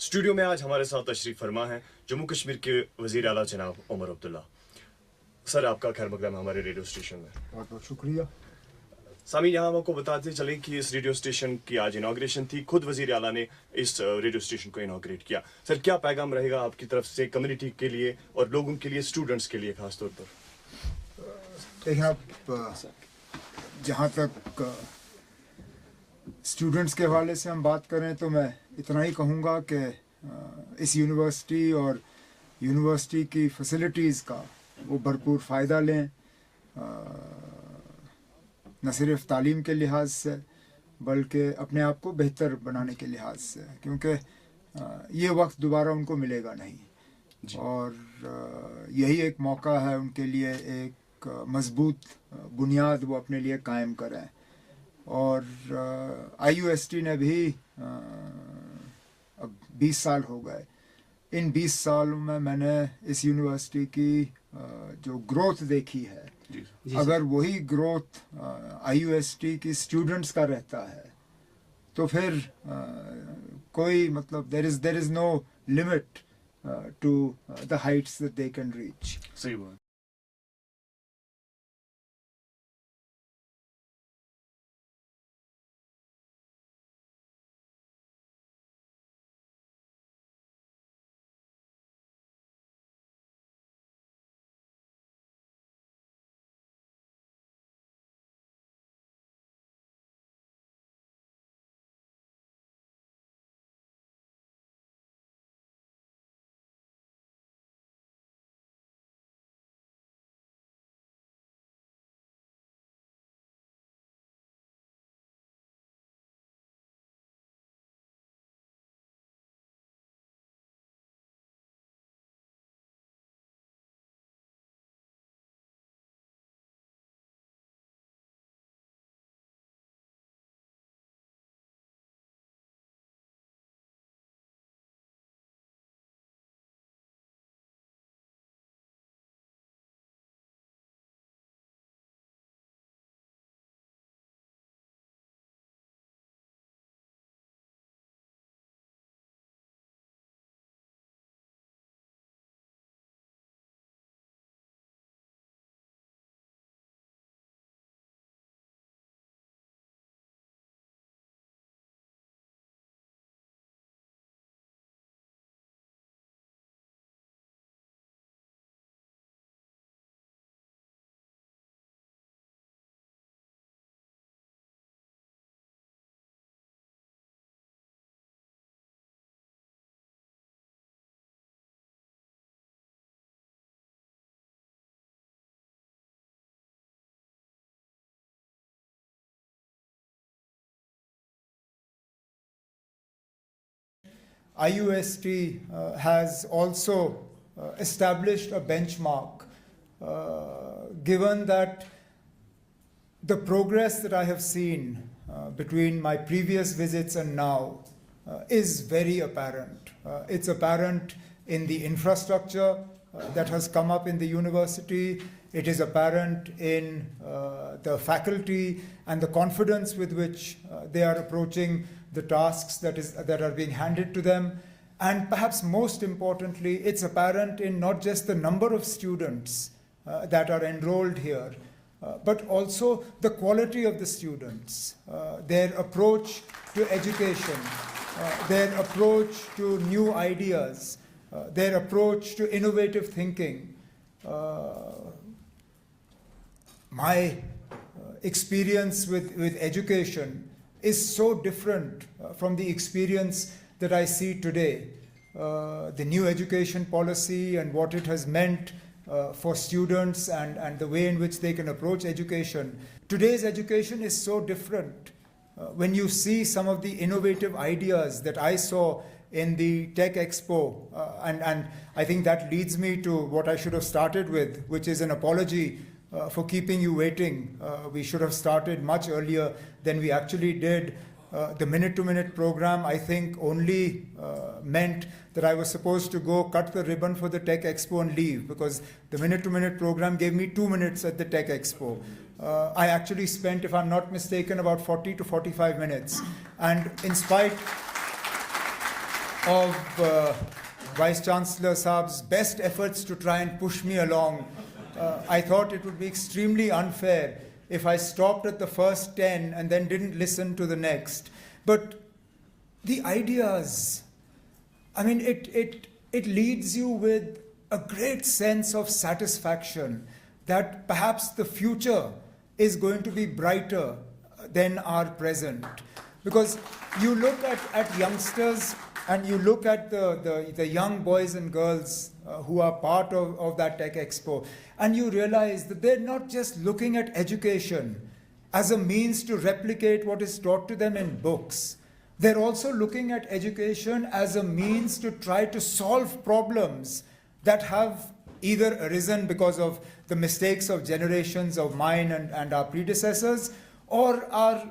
Studio में आज हमारे साथ तशरीफ फरमा है जम्मू कश्मीर के वजीर आला जनाब उमर अब्दुल्ला। सर, आपका खैर मकदम हमारे रेडियो स्टेशन में। बहुत बहुत शुक्रिया। सामीन, यहाँ हम आपको बताते चलें कि इस रेडियो स्टेशन की आज इनाग्रेशन थी। खुद वजीर आला ने इस रेडियो स्टेशन को इनाग्रेट किया। सर, क्या पैगाम रहेगा आपकी तरफ से कम्युनिटी के लिए और लोगों के लिए, स्टूडेंट्स के लिए खास तौर पर? देखिए, आप जहाँ तक स्टूडेंट्स के हवाले से हम बात करें तो मैं इतना ही कहूँगा कि इस यूनिवर्सिटी और यूनिवर्सिटी की फैसिलिटीज़ का वो भरपूर फ़ायदा लें, न सिर्फ तालीम के लिहाज से बल्कि अपने आप को बेहतर बनाने के लिहाज से, क्योंकि ये वक्त दोबारा उनको मिलेगा नहीं। और यही एक मौका है उनके लिए, एक मजबूत बुनियाद वो अपने लिए कायम करें। और IUST ने भी अब 20 साल हो गए। इन 20 सालों में मैंने इस यूनिवर्सिटी की जो ग्रोथ देखी है, अगर वही ग्रोथ IUST की स्टूडेंट्स का रहता है तो फिर कोई मतलब there is no limit to the heights that they can reach. सही बात। IUST has also established a benchmark, given that the progress that I have seen between my previous visits and now is very apparent. It's apparent in the infrastructure that has come up in the university. It is apparent in the faculty and the confidence with which they are approaching the tasks that are being handed to them. And perhaps most importantly, it's apparent in not just the number of students that are enrolled here, but also the quality of the students, their approach to education, their approach to new ideas, their approach to innovative thinking. My experience with education is so different from the experience that I see today. The new education policy and what it has meant for students and the way in which they can approach education. Today's education is so different. When you see some of the innovative ideas that I saw in the Tech Expo, and I think that leads me to what I should have started with, which is an apology for keeping you waiting. We should have started much earlier than we actually did. The minute-to-minute program, I think, only meant that I was supposed to go cut the ribbon for the Tech Expo and leave, because the minute-to-minute program gave me 2 minutes at the Tech Expo. I actually spent, if I'm not mistaken, about 40 to 45 minutes. And in spite of Vice Chancellor Saab's best efforts to try and push me along, I thought it would be extremely unfair if I stopped at the first 10 and then didn't listen to the next. But the ideas, I mean, it leads you with a great sense of satisfaction that perhaps the future is going to be brighter than our present. Because you look at youngsters and you look at the young boys and girls who are part of that Tech Expo, and you realize that they're not just looking at education as a means to replicate what is taught to them in books. They're also looking at education as a means to try to solve problems that have either arisen because of the mistakes of generations of mine and our predecessors, or are